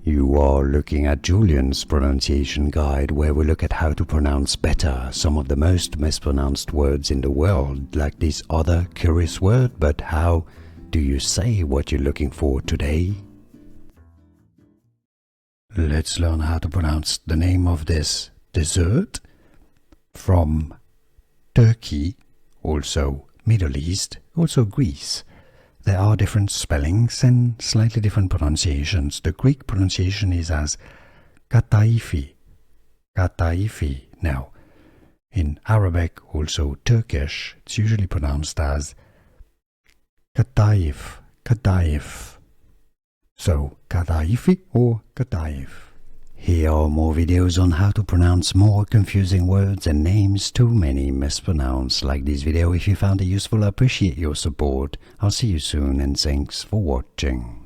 You are looking at Julian's pronunciation guide, where we look at how to pronounce better some of the most mispronounced words in the world, like this other curious word. But how do you say what you're looking for today? Let's learn how to pronounce the name of this dessert from Turkey, also Middle East, also Greece. There are different spellings and slightly different pronunciations. The Greek pronunciation is as Kadaifi, Kadaifi. Now, in Arabic, also Turkish, it's usually pronounced as Kadaif, Kadaif. So, Kadaifi or Kadaif. Here are more videos on how to pronounce more confusing words and names too many mispronounced. Like this video if you found it useful. I appreciate your support. I'll see you soon and thanks for watching.